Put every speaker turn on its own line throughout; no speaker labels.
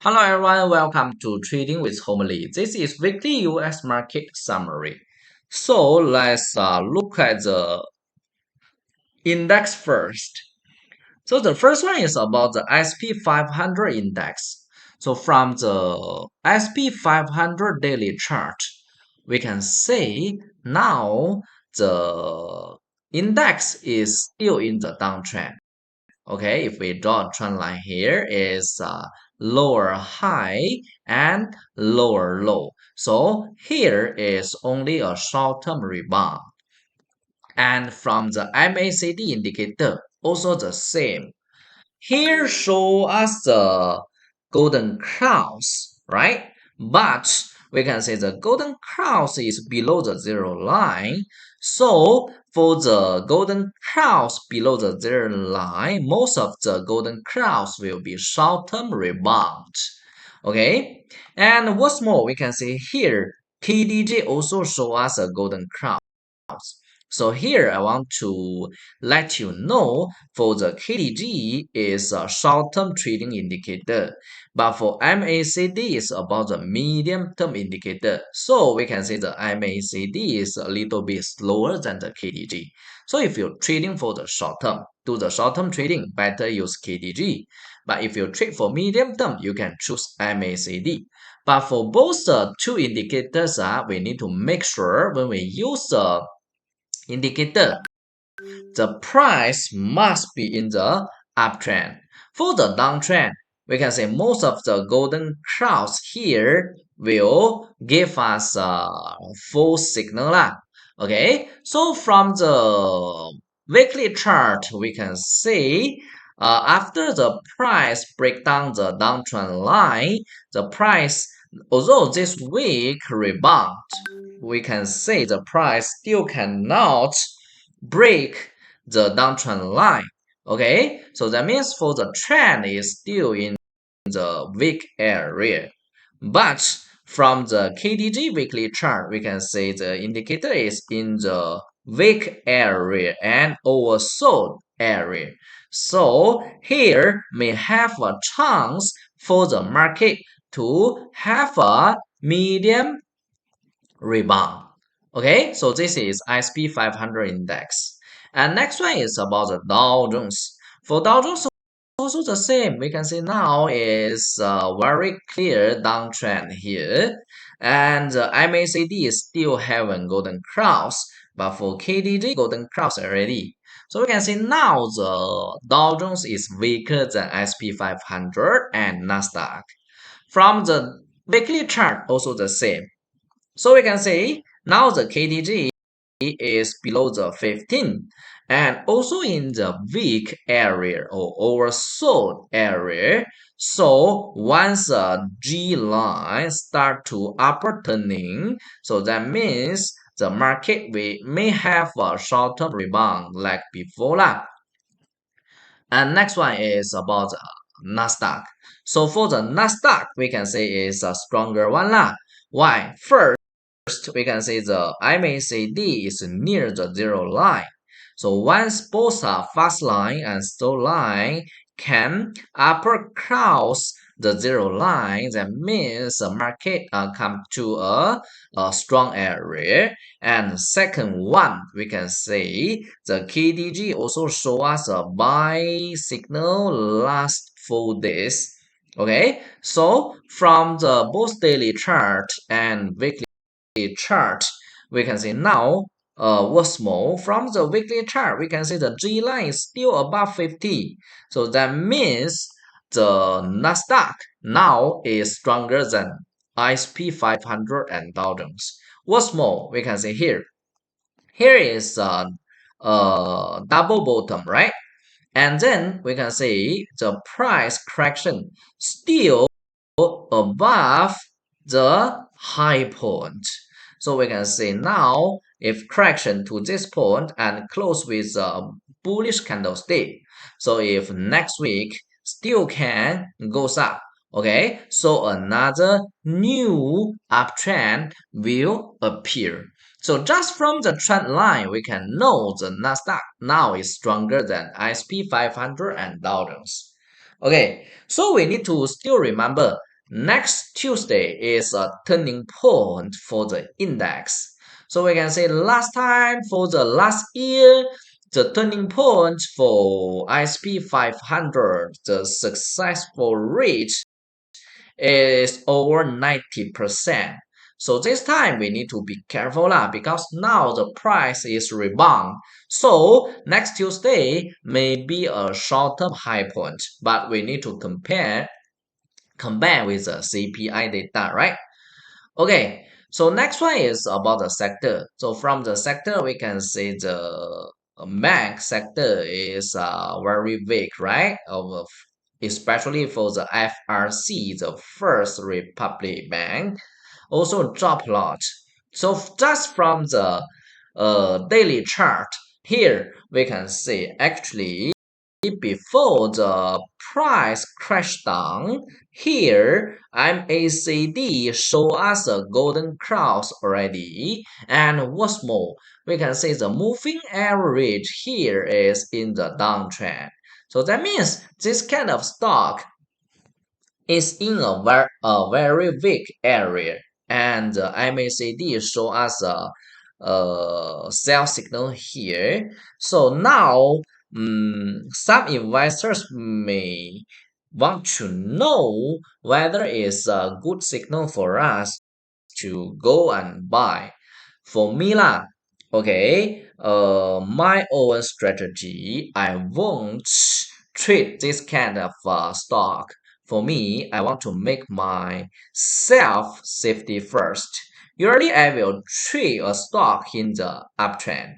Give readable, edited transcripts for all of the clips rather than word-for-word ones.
Hello everyone, welcome to Trading with Homely. This is weekly US market summary. So let's look at the index first. So the first one is about the SP 500 index. So from the SP 500 daily chart, we can see now the index is still in the downtrend. Okay, if we draw a trend line here is lower high and lower low. So here is only a short-term rebound. And from the MACD indicator, also the same. Here show us the golden cross, right? But we can say the golden cross is below the zero line. So for the golden cross below the zero line, most of the golden cross will be short-term rebound. Okay, and what's more, we can see here KDJ also show us a golden cross. So here I want to let you know for the KDG is a short-term trading indicator, but for MACD is about the medium-term indicator. So we can say the MACD is a little bit slower than the KDG. So if you're trading for the short-term, do the short-term trading, better use KDG. But if you trade for medium-term, you can choose MACD. But for both the two indicators, we need to make sure when we use the indicator, the price must be in the uptrend. For the downtrend, we can say most of the golden cross here will give us a false signal. Okay, so from the weekly chart, we can see after the price break down the downtrend line, the price, although this week rebound, we can say the price still cannot break the downtrend line. Okay, so that means for the trend is still in the weak area. But from the KDG weekly chart, we can say the indicator is in the weak area and oversold area. So here may have a chance for the market to have a medium rebound. Okay, so this is SP 500 index. And next one is about the Dow Jones. For Dow Jones, also the same. We can see now is a very clear downtrend here. And MACD is still having golden cross, but for KDJ, golden cross already. So we can see now the Dow Jones is weaker than SP 500 and Nasdaq. From the weekly chart, also the same. So we can say now the KDG is below the 15 and also in the weak area or oversold area. So once the G line start to upper turning, so that means the market may have a short-term rebound like before lah. And next one is about Nasdaq. So for the Nasdaq, we can say is a stronger one lah. Why? First, we can say the MACD is near the zero line. So once both are fast line and slow line can upper cross the zero line, that means the market come to a strong area. And second one, we can say the KDG also show us a buy signal last 4 days. Okay, so from the both daily chart and weekly chart, we can see now what's more, from the weekly chart, we can see the G line is still above 50. So that means the Nasdaq now is stronger than ISP 500 and Dow Jones. What's more, we can see here. Here is a double bottom, right? And then we can see the price correction still above the high point. So we can say now if correction to this point and close with a bullish candlestick. So if next week still can goes up. Okay, so another new uptrend will appear. So just from the trend line, we can know the Nasdaq now is stronger than ISP 500 and Dow Jones. Okay, so we need to still remember next Tuesday is a turning point for the index. So we can say last time for the last year, the turning point for ISP 500, the successful rate is over 90%. So this time we need to be careful lah because now the price is rebound. So next Tuesday may be a short-term high point, but we need to compare with the CPI data, right? Okay, so next one is about the sector. So from the sector, we can say the bank sector is very weak, right? Especially for the FRC, the First Republic Bank, also drop a lot. So just from the daily chart, here we can see actually before the price crashed down, here MACD show us a golden cross already, and what's more, we can see the moving average here is in the downtrend. So that means this kind of stock is in a very weak area, and the MACD show us a sell signal here. So now some investors may want to know whether it's a good signal for us to go and buy. For me lah, okay, my own strategy, I won't trade this kind of stock. For me, I want to make my self safety first. Usually, I will trade a stock in the uptrend,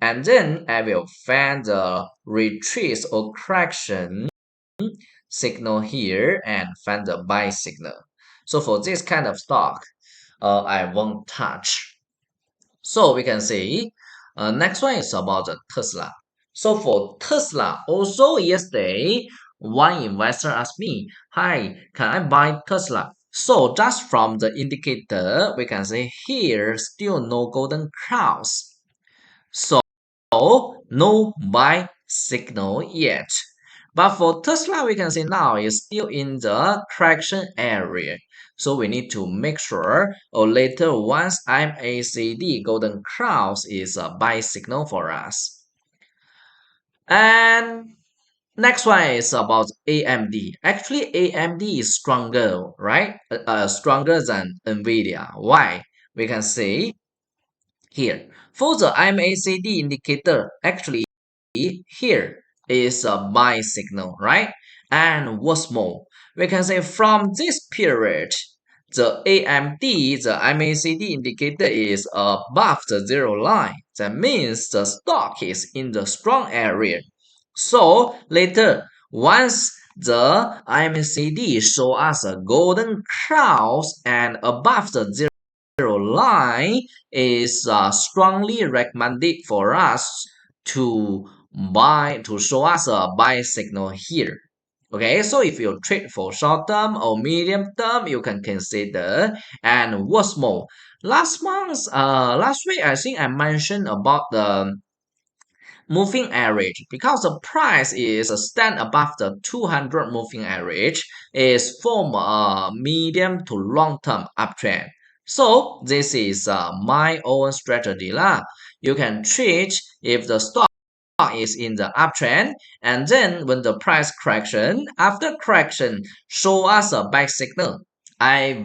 and then I will find the retreat or correction signal here and find the buy signal. So for this kind of stock, I won't touch. So we can see next one is about the Tesla. So for Tesla, also yesterday, one investor asked me, hi, can I buy Tesla? So just from the indicator, we can see here still no golden cross. So no buy signal yet. But for Tesla, we can see now it's still in the correction area. So we need to make sure, or later once MACD golden cross is a buy signal for us. And next one is about AMD. Actually, AMD is stronger, right? Stronger than NVIDIA. Why? We can see here. For the MACD indicator, actually here is a buy signal, right? And what's more, we can say from this period, the AMD, the MACD indicator is above the zero line. That means the stock is in the strong area. So later, once the MACD show us a golden cross and above the zero line is strongly recommended for us to show us a buy signal here. Okay, so if you trade for short term or medium term, you can consider. And what's more, last week, I think I mentioned about the moving average because the price is stand above the 200 moving average is form a medium to long term uptrend. So this is my own strategy lah. You can trade if the stock is in the uptrend, and then when the price correction, after correction, show us a buy signal. I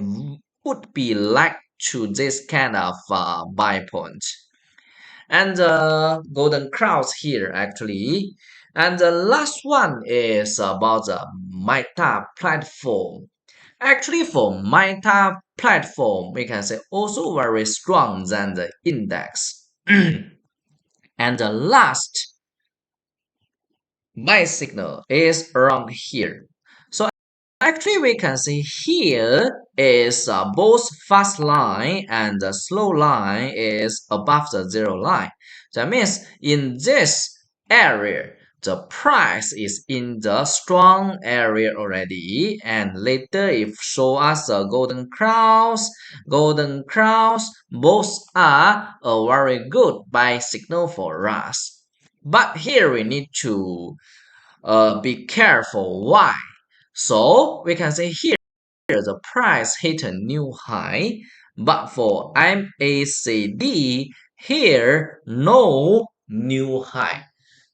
would be like to this kind of buy point. And the golden cross here actually. And the last one is about the Meta platform. Actually, for Meta platform, we can say also very strong than the index. And the last buy signal is around here. So actually we can see here is both fast line and the slow line is above the zero line. That means in this area, the price is in the strong area already, and later if show us a golden cross, both are a very good buy signal for us. But here we need to be careful. Why? So we can say here the price hit a new high, but for MACD, here no new high.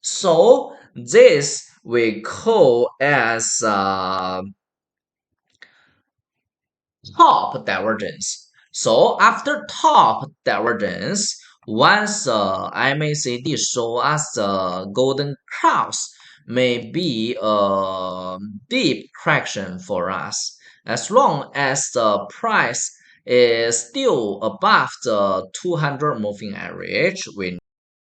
So this we call as top divergence. So after top divergence, once MACD show us the golden cross, may be a deep correction for us. As long as the price is still above the 200 moving average, we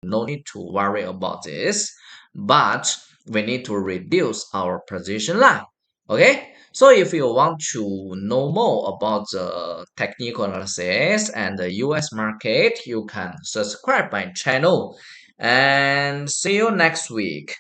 no need to worry about this, but we need to reduce our position line. Okay, so if you want to know more about the technical analysis and the US market, you can subscribe my channel and see you next week.